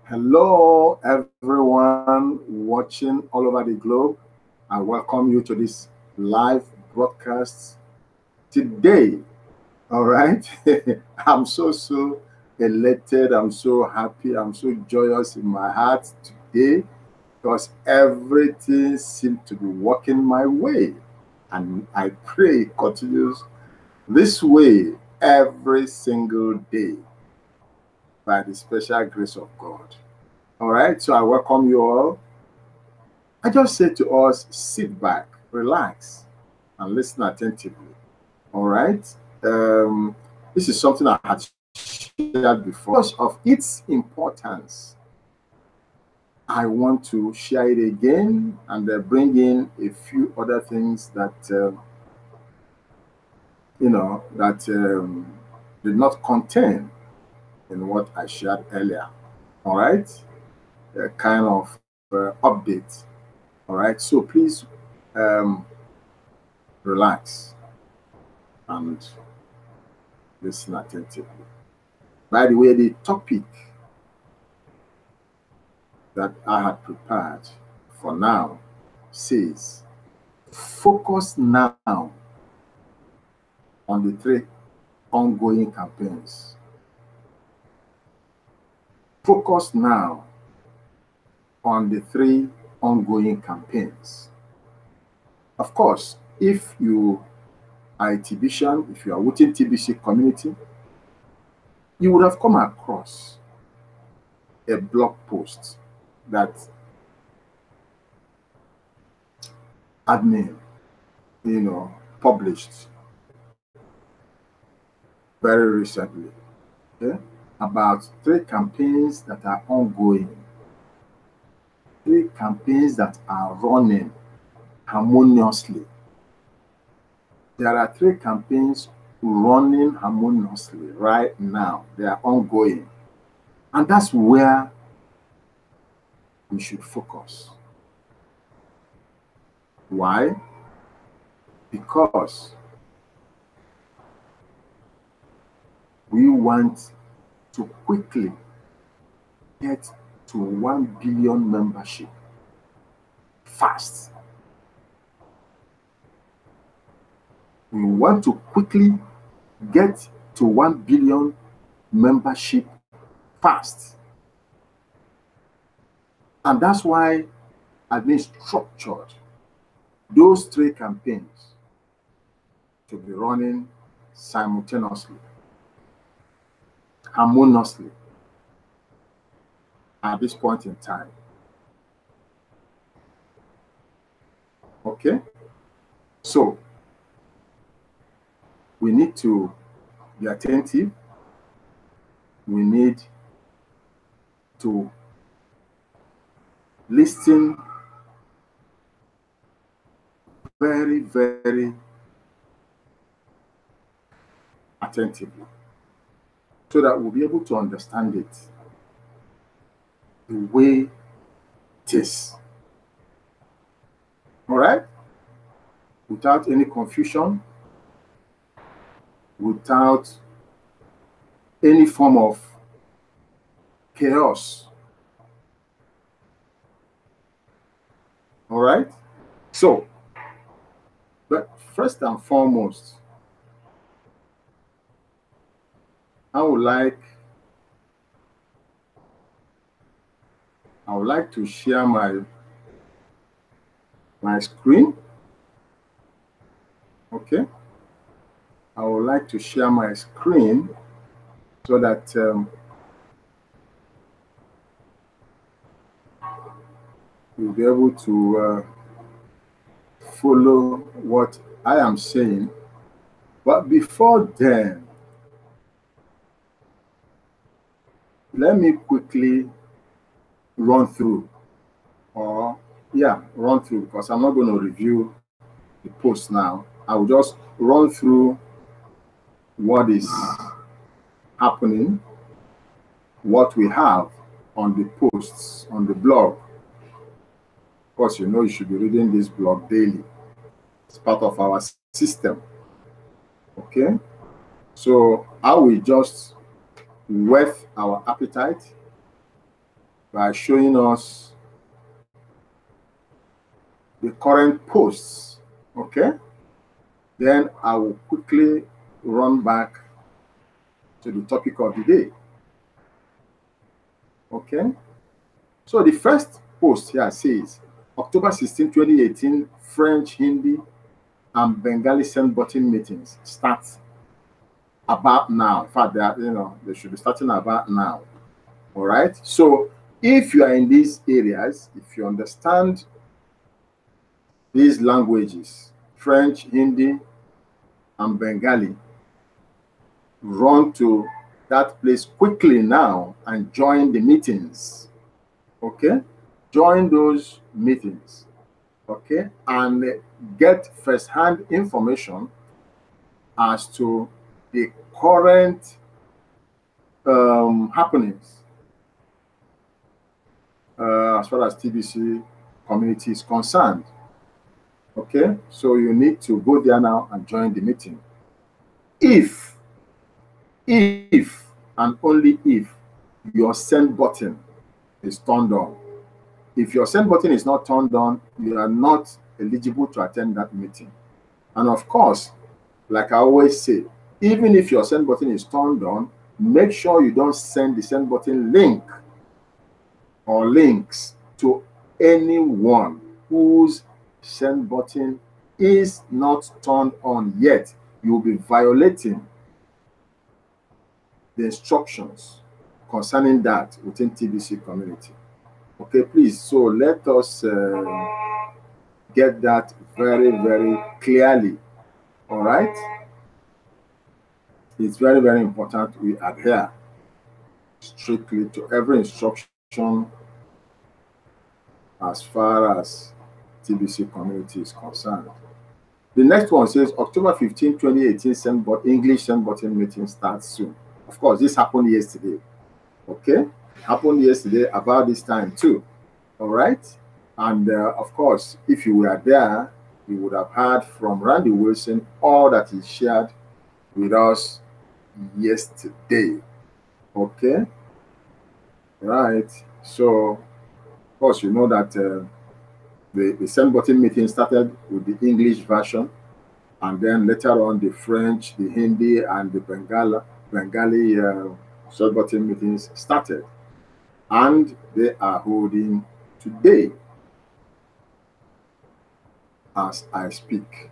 Hello, everyone watching all over the globe. I welcome you to this live broadcast today. All right. I'm so elated. I'm so happy. I'm so joyous in my heart today because everything seems to be working my way. And I pray it continues this way every single day by the special grace of God. All right, so I welcome you all. I just say to us, sit back, relax, and listen attentively. All right. This is something I had shared before. Because of its importance, I want to share it again and bring in a few other things that did not contain in what I shared earlier. All right, a kind of update. All right, so please relax and listen attentively. By the way, the topic that I had prepared for now says, focus now on the 3 ongoing campaigns. Focus now on the 3 ongoing campaigns. Of course, if you are a TBCian, if you are within TBC community, you would have come across a blog post that admin, published very recently, about 3 campaigns that are ongoing, 3 campaigns that are running harmoniously. There are 3 campaigns running harmoniously right now. They are ongoing. And that's where we should focus. Why? Because we want to quickly get to 1 billion membership fast. We want to quickly get to 1 billion membership fast. And that's why I've been structured those 3 campaigns to be running simultaneously, harmoniously at this point in time. Okay? So, we need to be attentive. We need to listen very attentively so that we'll be able to understand it the way it is. All right? Without any confusion, without any form of chaos. All right? So, but first and foremost, I would like to share my screen. Okay? I would like to share my screen so that you'll be able to follow what I am saying. But before then, let me quickly run through, because I'm not going to review the post now. I will just run through what is happening, what we have on the posts, on the blog. Of course, you should be reading this blog daily. It's part of our system. Okay? So I will just whet our appetite by showing us the current posts. Okay, then I will quickly run back to the topic of the day. Okay, so the first post here says October 16, 2018, French, Hindi, and Bengali send button meetings start about now. In fact, they should be starting about now. All right. So if you are in these areas, if you understand these languages, French, Hindi, and Bengali, run to that place quickly now and join the meetings. Okay, join those meetings. Okay, and get first-hand information as to the current happenings as far as TBC community is concerned. Okay, so you need to go there now and join the meeting. If and only if your send button is turned on. If your send button is not turned on, you are not eligible to attend that meeting. And of course, like I always say, even if your send button is turned on, make sure you don't send the send button link or links to anyone whose send button is not turned on yet. You'll be violating the instructions concerning that within TBC community. Okay, please. So let us get that very, very clearly. All right. It's very, very important we adhere strictly to every instruction as far as TBC community is concerned. The next one says October 15, 2018, English send button meeting starts soon. Of course, this happened yesterday. Okay, happened yesterday about this time too. All right, and of course, if you were there, you would have heard from Randy Wilson all that he shared with us yesterday. Okay, right. So, of course, you know that the send button meeting started with the English version, and then later on the French, the Hindi, and the Bengali send button meetings started, and they are holding today as I speak.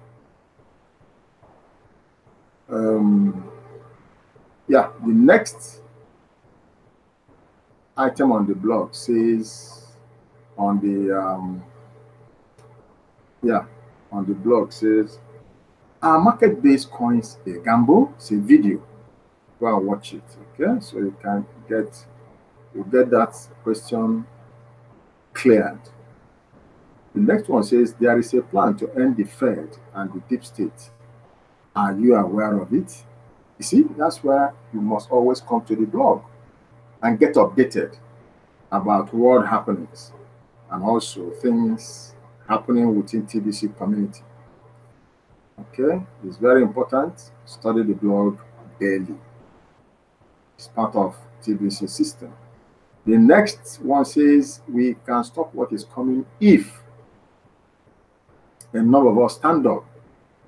Yeah, the next item on the blog says on the blog says, are market-based coins a gamble? It's a video. Go and watch it. Okay, so you can get that question cleared. The next one says there is a plan to end the Fed and the deep state. Are you aware of it? You see, that's where you must always come to the blog and get updated about world happenings and also things happening within TBC community. Okay, it's very important. Study the blog daily. It's part of TBC system. The next one says we can stop what is coming if enough of us stand up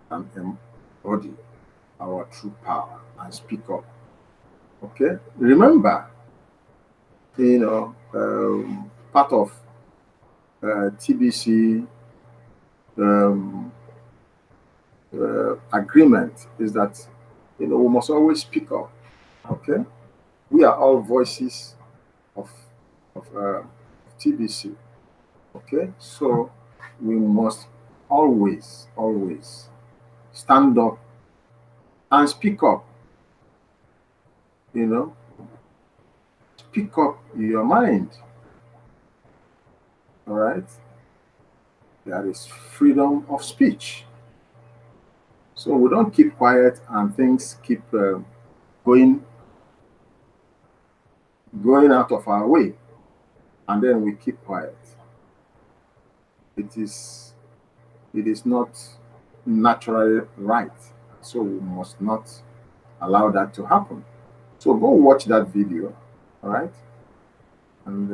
and embody our true power and speak up. Okay, remember, part of TBC agreement is that we must always speak up. Okay, we are all voices of TBC. Okay, so we must always stand up and speak up. Speak up your mind. All right, there is freedom of speech. So we don't keep quiet and things keep going out of our way, and then we keep quiet. It is not naturally right. So we must not allow that to happen. So go watch that video, all right? And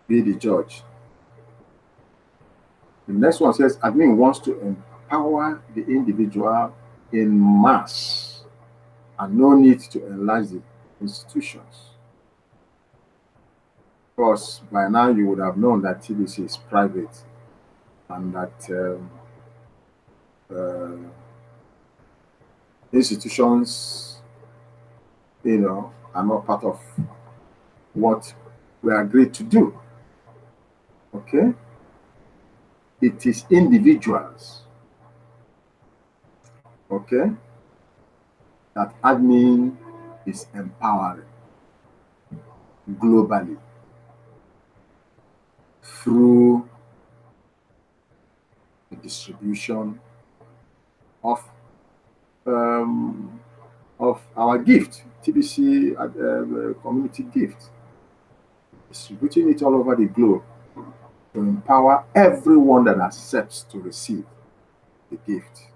be the judge. The next one says admin wants to empower the individual in mass and no need to enlarge the institutions. Of course, by now you would have known that TBC is private and that institutions, are not part of what we agreed to do. Okay? It is individuals, okay, that admin is empowering globally through the distribution of our gift, TBC community gift, distributing it all over the globe to empower everyone that accepts to receive the gift.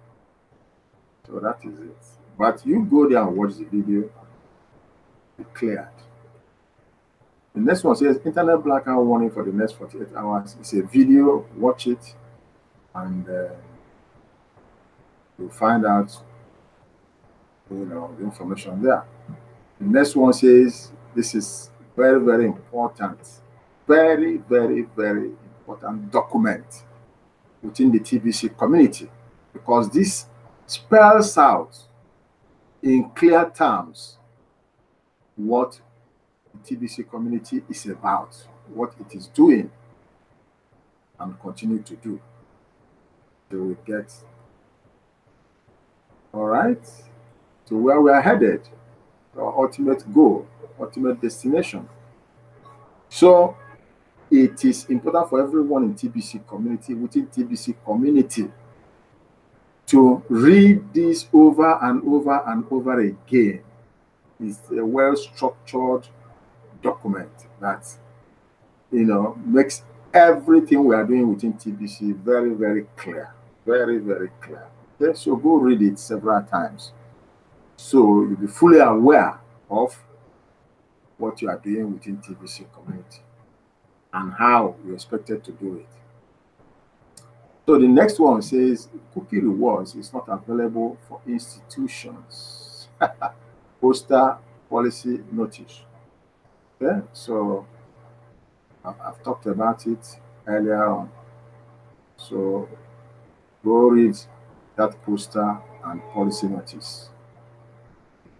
So that is it. But you go there and watch the video, be cleared. The next one says internet blackout warning for the next 48 hours. It's a video, watch it, and you'll find out the information there. The next one says this is very, very important, very, very, very important document within the TBC community, because this spells out in clear terms what the TBC community is about, what it is doing and continue to do. So we get all right to where we are headed, our ultimate goal, ultimate destination. So it is important for everyone in TBC community, within TBC community, to read this over and over and over again. It's a well-structured document that makes everything we are doing within TBC very, very clear. Very, very clear. Okay, so go read it several times, so you'll be fully aware of what you are doing within TBC community and how you're expected to do it. So the next one says cookie rewards is not available for institutions. Poster policy notice. Okay, so I've talked about it earlier on. So go read that poster and policy notice.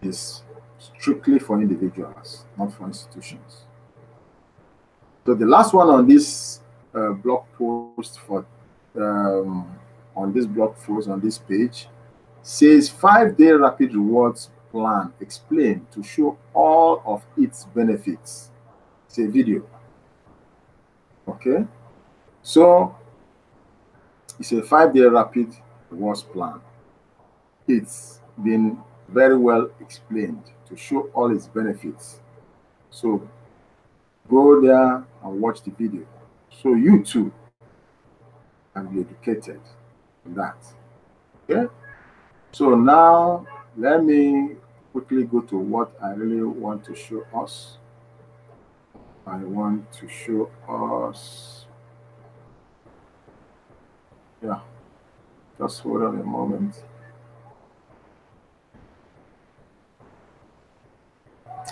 It is strictly for individuals, not for institutions. So the last one on this blog post on this page says 5-day rapid rewards plan explained to show all of its benefits. It's a video. Okay, so it's a 5-day rapid rewards plan. It's been very well explained to show all its benefits. So go there and watch the video, so you too can be educated on that. Okay, so now let me quickly go to what I really want to show us. I want to show us, yeah, just hold on a moment.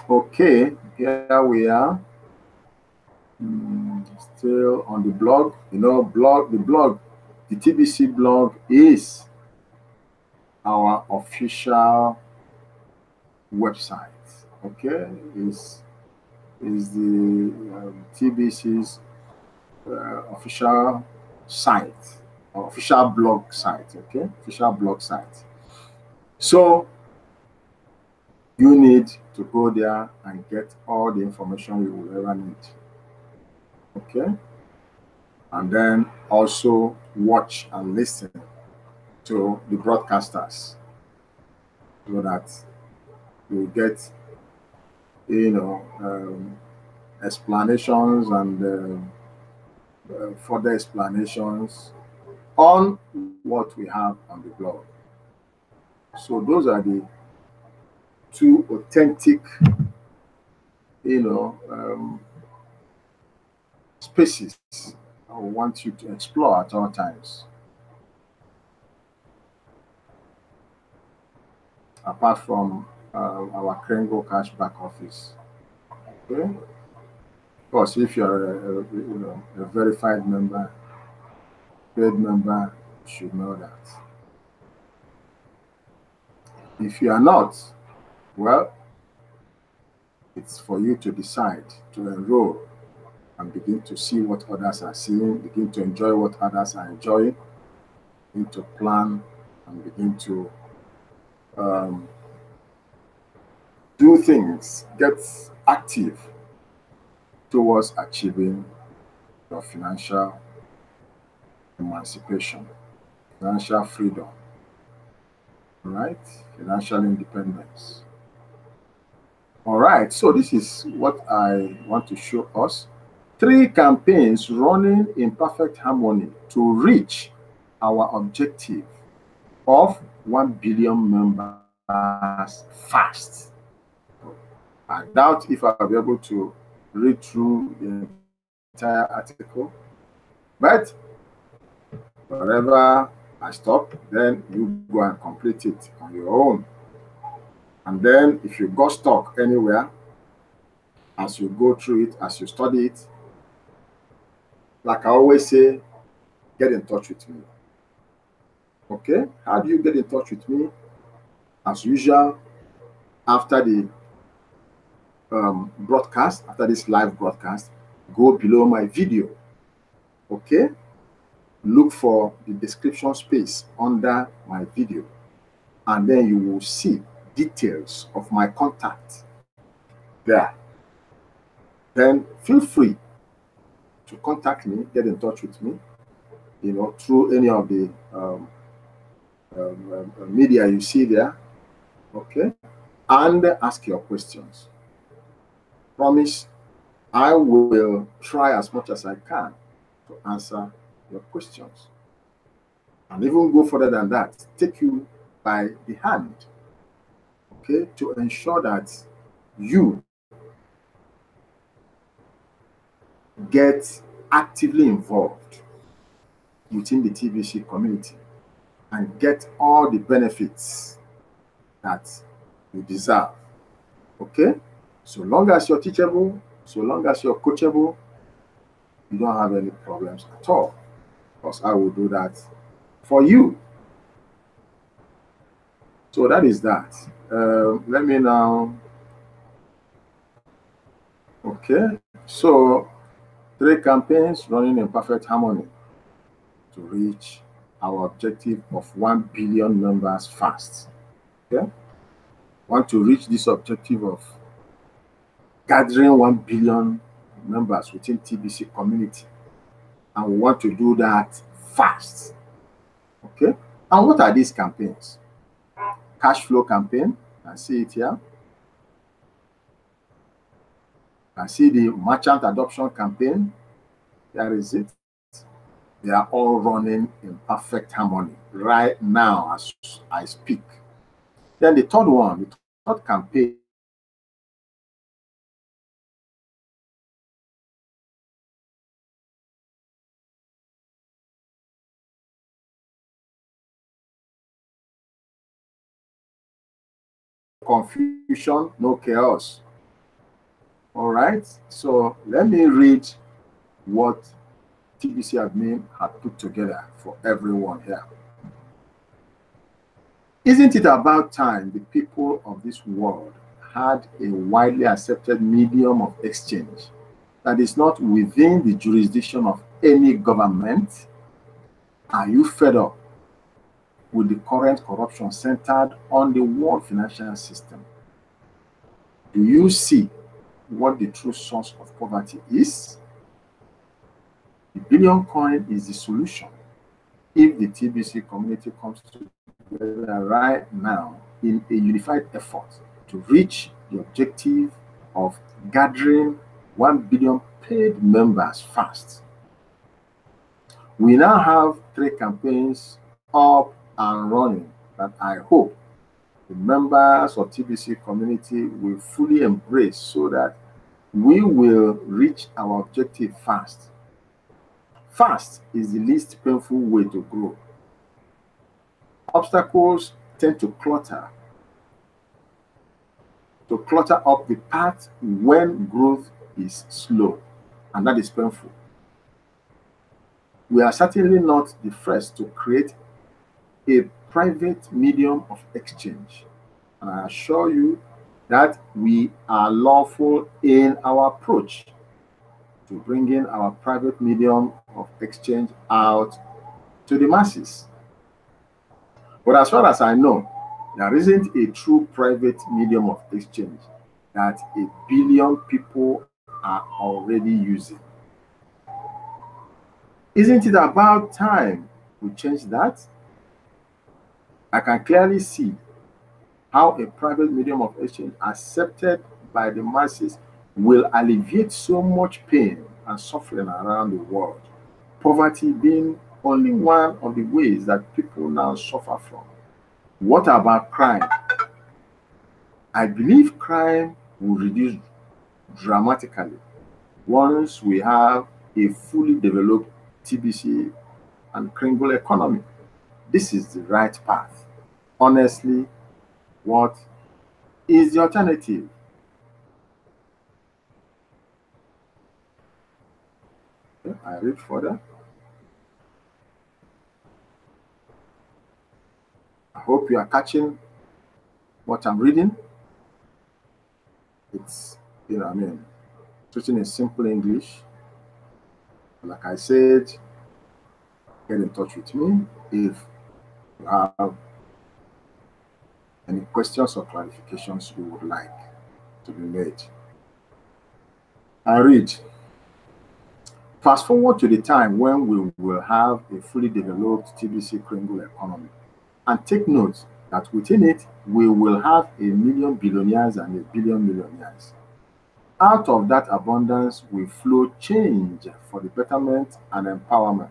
Okay, here we are. Still on the blog. The TBC blog is our official website. Okay, is the TBC's official site, or official blog site. Okay, official blog site. So you need to go there and get all the information you will ever need. Okay, and then also watch and listen to the broadcasters, so that you get explanations and further explanations on what we have on the blog. So those are the two authentic spaces I want you to explore at all times. Apart from our Kringle Cash back office. Okay? Of course, if you're a verified member, paid member, you should know that. If you are not, well, it's for you to decide to enroll and begin to see what others are seeing, begin to enjoy what others are enjoying, begin to plan and begin to do things, get active towards achieving your financial emancipation, financial freedom, right? Financial independence. All right, so this is what I want to show us. 3 campaigns running in perfect harmony to reach our objective of 1 billion members fast. I doubt if I'll be able to read through the entire article, but wherever I stop, then you go and complete it on your own. And then if you got stuck anywhere, as you go through it, as you study it, like I always say, get in touch with me. Okay? How do you get in touch with me? As usual, after the broadcast, after this live broadcast, go below my video. Okay? Look for the description space under my video, and then you will see details of my contact there. Then feel free to contact me, get in touch with me, through any of the media you see there, okay, and ask your questions. Promise I will try as much as I can to answer your questions, and even go further than that, take you by the hand, okay, to ensure that you get actively involved within the TBC community and get all the benefits that you deserve. Okay? So long as you're teachable, so long as you're coachable, you don't have any problems at all, because I will do that for you. So that is that. Let me now. Okay. So 3 campaigns running in perfect harmony to reach our objective of 1 billion members fast. Okay? Want to reach this objective of gathering 1 billion members within TBC community, and we want to do that fast. Okay? And what are these campaigns? Cashflow campaign, I see it here. I see the merchant adoption campaign. There is it. They are all running in perfect harmony right now as I speak. Then the third one, the third campaign, confusion, no chaos. All right. So let me read what TBC admin had put together for everyone here. Isn't it about time the people of this world had a widely accepted medium of exchange that is not within the jurisdiction of any government? Are you fed up with the current corruption centered on the world financial system? Do you see what the true source of poverty is? The billion coin is the solution if the TBC community comes together right now in a unified effort to reach the objective of gathering 1 billion paid members fast. We now have 3 campaigns up and running that I hope the members of TBC community will fully embrace, so that we will reach our objective fast Fast is the least painful way to grow. Obstacles tend to clutter up the path when growth is slow, and that is painful. We are certainly not the first to create a private medium of exchange. And I assure you that we are lawful in our approach to bringing our private medium of exchange out to the masses. But as far as I know, there isn't a true private medium of exchange that 1 billion people are already using. Isn't it about time we change that? I can clearly see how a private medium of exchange accepted by the masses will alleviate so much pain and suffering around the world. Poverty being only one of the ways that people now suffer from. What about crime? I believe crime will reduce dramatically once we have a fully developed TBC and Kringle economy. This is the right path. Honestly, what is the alternative? I read further. I hope you are catching what I'm reading. It's, written in simple English. Like I said, get in touch with me if you have any questions or clarifications you would like to be made. I read. Fast forward to the time when we will have a fully developed TBC Kringle economy. And take note that within it, we will have 1 million billionaires and 1 billion millionaires. Out of that abundance will flow change for the betterment and empowerment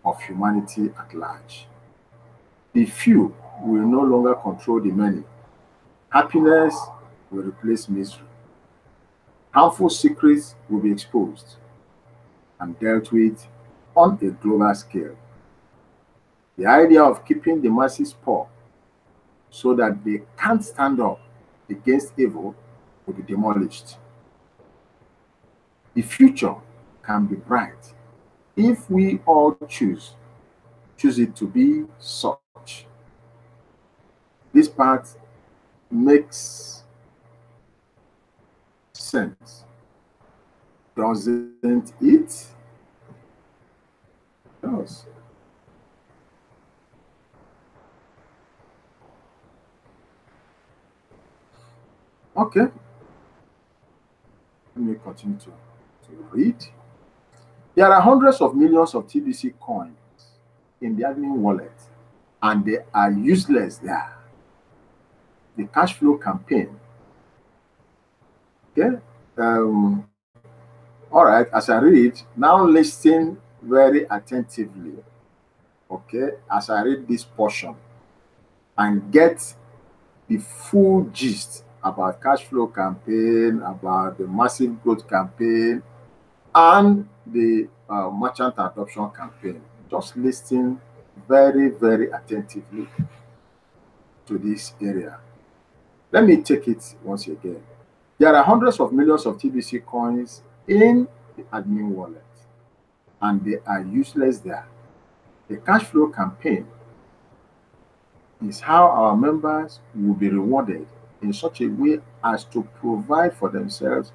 of humanity at large. The few will no longer control the many. Happiness will replace misery. Harmful secrets will be exposed and dealt with on a global scale. The idea of keeping the masses poor so that they can't stand up against evil will be demolished. The future can be bright if we all choose it to be such. This part makes sense, doesn't it? It does. Okay, let me continue to read. There are hundreds of millions of TBC coins in the admin wallet, and they are useless there. The cash flow campaign. Okay. All right. As I read, now listen very attentively. Okay. As I read this portion and get the full gist about cash flow campaign, about the massive growth campaign, and the merchant adoption campaign. Just listen very, very attentively to this area. Let me take it once again. There are hundreds of millions of TBC coins in the admin wallet, and they are useless there. The cash flow campaign is how our members will be rewarded in such a way as to provide for themselves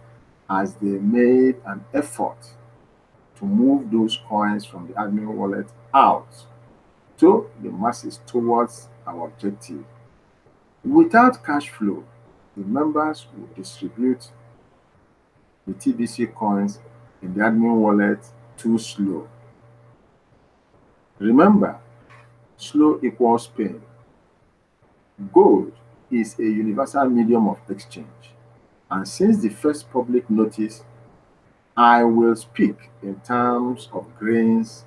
as they made an effort to move those coins from the admin wallet out to the masses towards our objective. Without cash flow, the members will distribute the TBC coins in the admin wallet too slow. Remember, slow equals pain. Gold is a universal medium of exchange, and since the first public notice, I will speak in terms of grains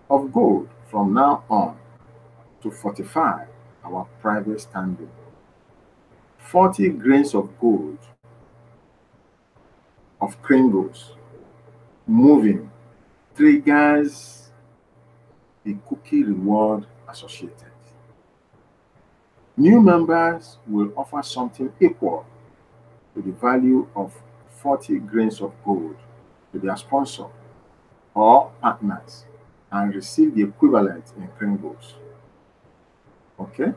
of gold from now on to fortify our private standing. 40 grains of gold of Kringles moving triggers the cookie reward associated. New members will offer something equal to the value of 40 grains of gold to their sponsor or partners and receive the equivalent in Kringles. Okay?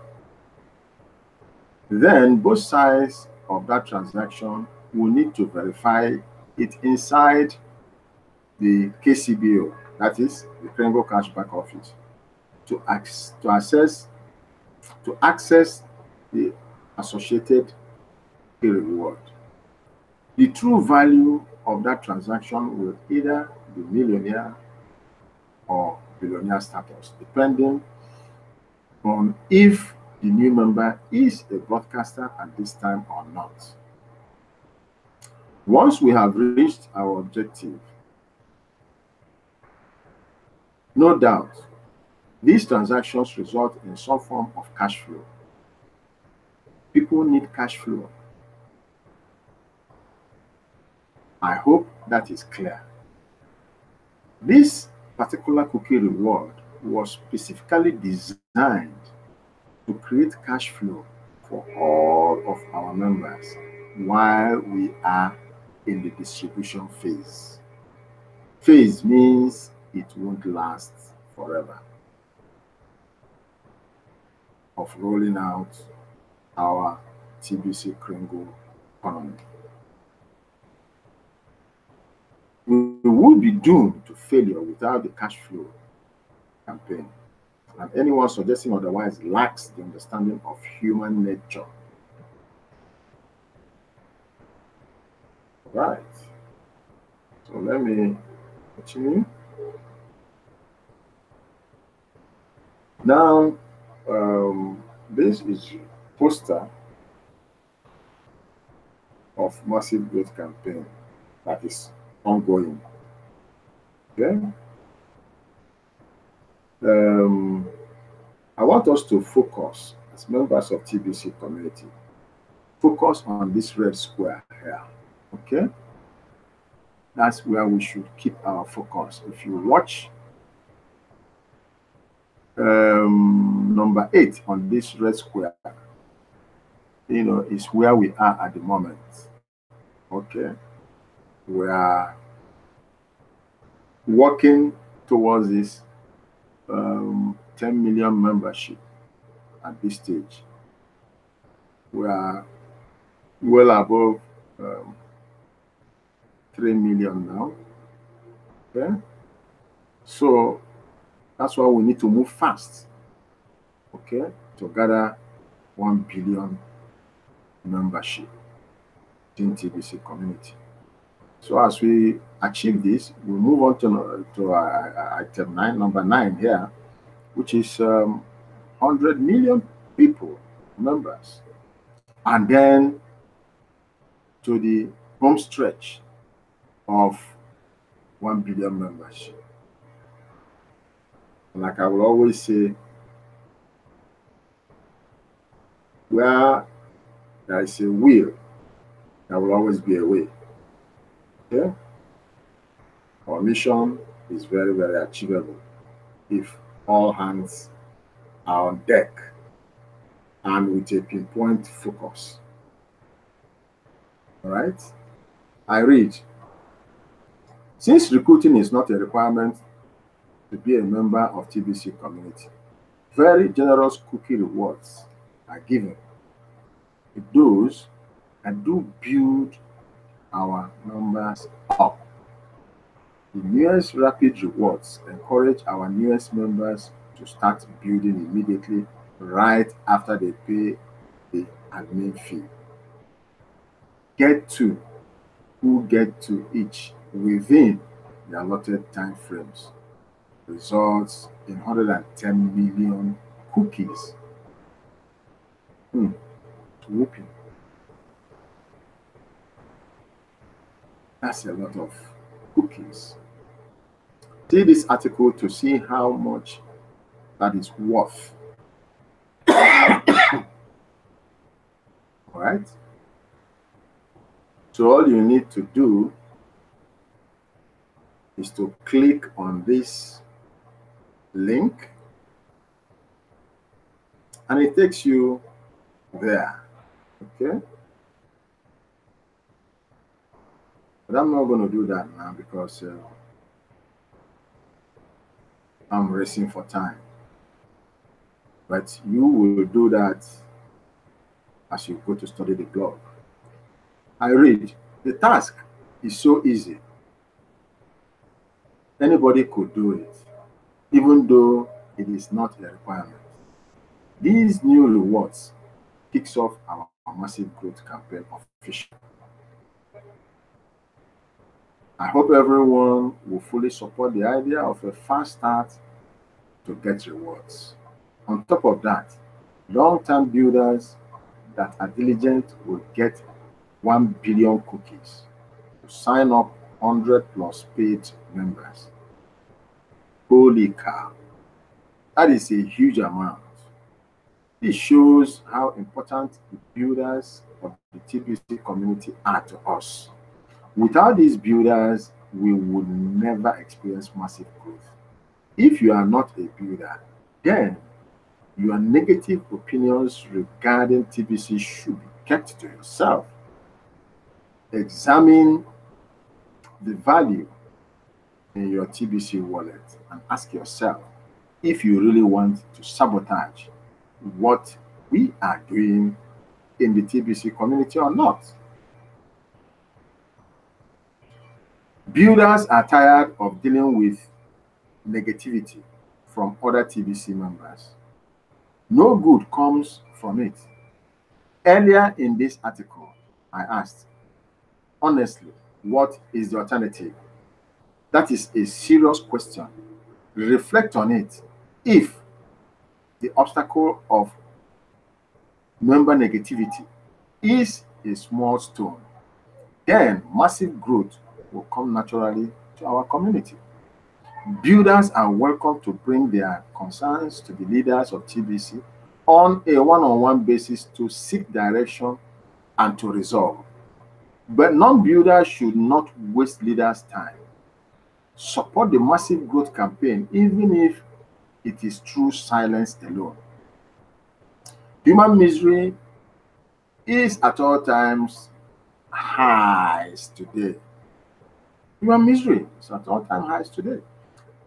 Then both sides of that transaction will need to verify it inside the KCBO, that is the Kringle Cash back office, to access the associated reward. The true value of that transaction will either be millionaire or billionaire status, depending on if the new member is a broadcaster at this time or not. Once we have reached our objective, no doubt, these transactions result in some form of cash flow. People need cash flow. I hope that is clear. This particular cookie reward was specifically designed to create cash flow for all of our members while we are in the distribution phase. Phase means it won't last forever of rolling out our TBC Kringle economy. We would be doomed to failure without the cash flow campaign. And anyone suggesting otherwise lacks the understanding of human nature. Right. So let me continue. Now, this is poster of massive growth campaign that is ongoing. Okay. I want us to focus as members of TBC community. Focus on this red square here. Okay. That's where we should keep our focus. If you watch number 8 on this red square, is where we are at the moment. Okay. We are working towards this 10 million membership at this stage. We are well above 3 million now. Okay. So that's why we need to move fast. Okay. To gather 1 billion membership in TBC community. So as we achieve this, we move on to item 9, number 9 here, which is 100 million people, members. And then to the home stretch of 1 billion membership. Like I will always say, where there is a will, there will always be a way. Okay? Our mission is very, very achievable if all hands are on deck and with a pinpoint focus. All right? I read, since recruiting is not a requirement to be a member of TBC community, very generous cookie rewards are given to those that do build our numbers up. The newest rapid rewards encourage our newest members to start building immediately right after they pay the admin fee. Get to who get to each within the allotted time frames results in 110 million cookies. Whooping. That's a lot of cookies. See this article to see how much that is worth. All right. So all you need to do is to click on this link and it takes you there. Okay, but I'm not going to do that now because I'm racing for time. But you will do that as you go to study the blog. I read, the task is so easy. Anybody could do it, even though it is not a requirement. These new rewards kicks off our massive growth campaign officially. I hope everyone will fully support the idea of a fast start to get rewards. On top of that, long-term builders that are diligent will get 1 billion cookies to sign up 100 plus paid members. Holy cow, that is a huge amount. This shows how important the builders of the TBC community are to us. Without these builders, we would never experience massive growth. If you are not a builder, then your negative opinions regarding TBC should be kept to yourself. Examine the value in your TBC wallet and ask yourself if you really want to sabotage what we are doing in the TBC community or not. Builders are tired of dealing with negativity from other TBC members. No good comes from it. Earlier in this article, I asked, honestly, what is the alternative? That is a serious question. Reflect on it. If the obstacle of member negativity is a small stone, then massive growth will come naturally to our community. Builders are welcome to bring their concerns to the leaders of TBC on a one-on-one basis to seek direction and to resolve. But non-builders should not waste leaders' time. Support the massive growth campaign, even if it is through silence alone. Human misery is at all times highs today. Human misery is at all-time highs today.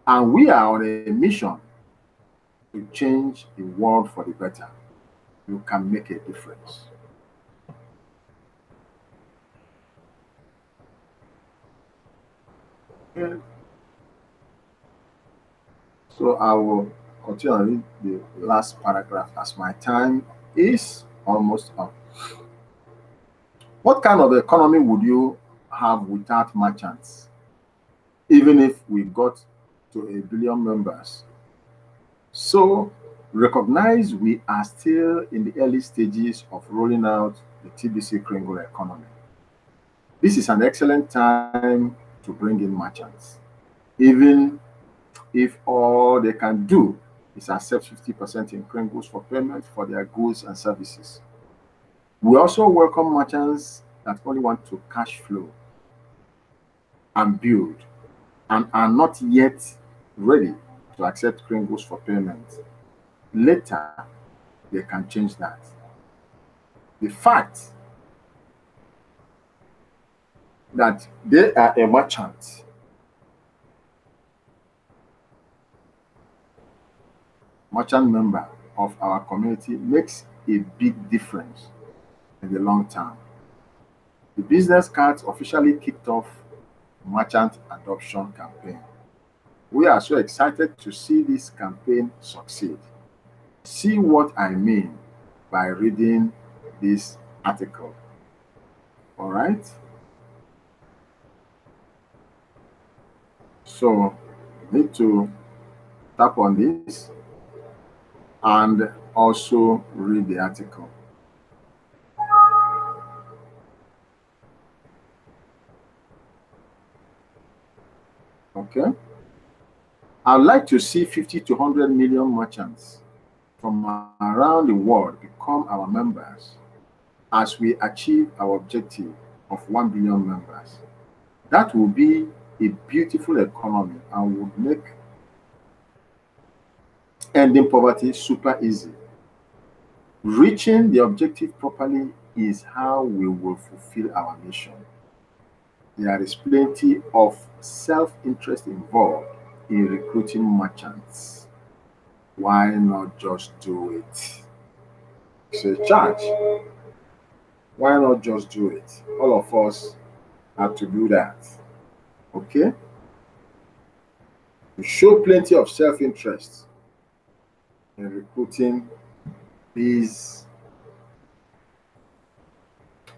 And we are on a mission to change the world for the better. You can make a difference. Okay. So I will continue the last paragraph as my time is almost up. What kind of economy would you have without merchants? Even if we got to 1 billion members. So recognize we are still in the early stages of rolling out the TBC Kringle economy. This is an excellent time to bring in merchants, even if all they can do is accept 50% in Kringles for payment for their goods and services. We also welcome merchants that only want to cash flow and build and are not yet ready to accept Kringles for payment. Later, they can change that. The fact that they are a merchant member of our community makes a big difference in the long term. The business cards officially kicked off merchant adoption campaign. We are so excited to see this campaign succeed. See what I mean by reading this article. All right. So need to tap on this and also read the article. Okay. I'd like to see 50 to 100 million merchants from around the world become our members as we achieve our objective of 1 billion members. That will be a beautiful economy and would make ending poverty super easy. Reaching the objective properly is how we will fulfill our mission. There is plenty of self-interest involved in recruiting merchants. Why not just do it? It's a charge. Why not just do it? All of us have to do that. Okay? You show plenty of self-interest in recruiting these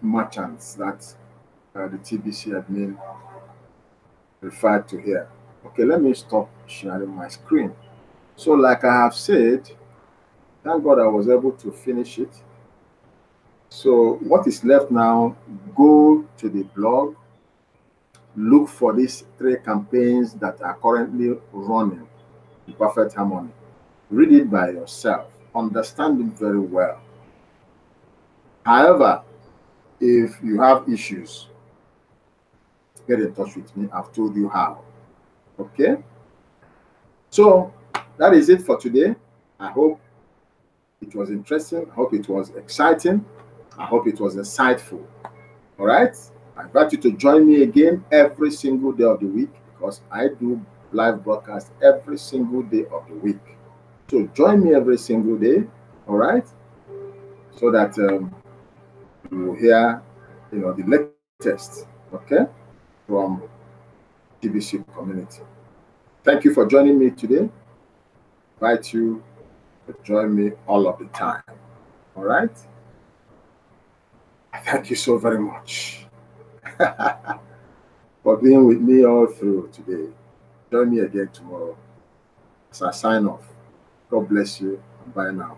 merchants that the TBC admin referred to here. Okay, let me stop sharing my screen. So like I have said, thank God I was able to finish it. So what is left now, go to the blog, look for these 3 campaigns that are currently running in perfect harmony. Read it by yourself, understand it very well. However, if you have issues, get in touch with me. I've told you how. Okay? So that is it for today. I hope it was interesting. I hope it was exciting. I hope it was insightful. All right? I invite you to join me again every single day of the week, because I do live broadcast every single day of the week. So join me every single day, all right? So that you will hear, the latest, okay, from TBC community. Thank you for joining me today. I invite you to join me all of the time. All right? Thank you so very much for being with me all through today. Join me again tomorrow as I sign off. God bless you. Bye now.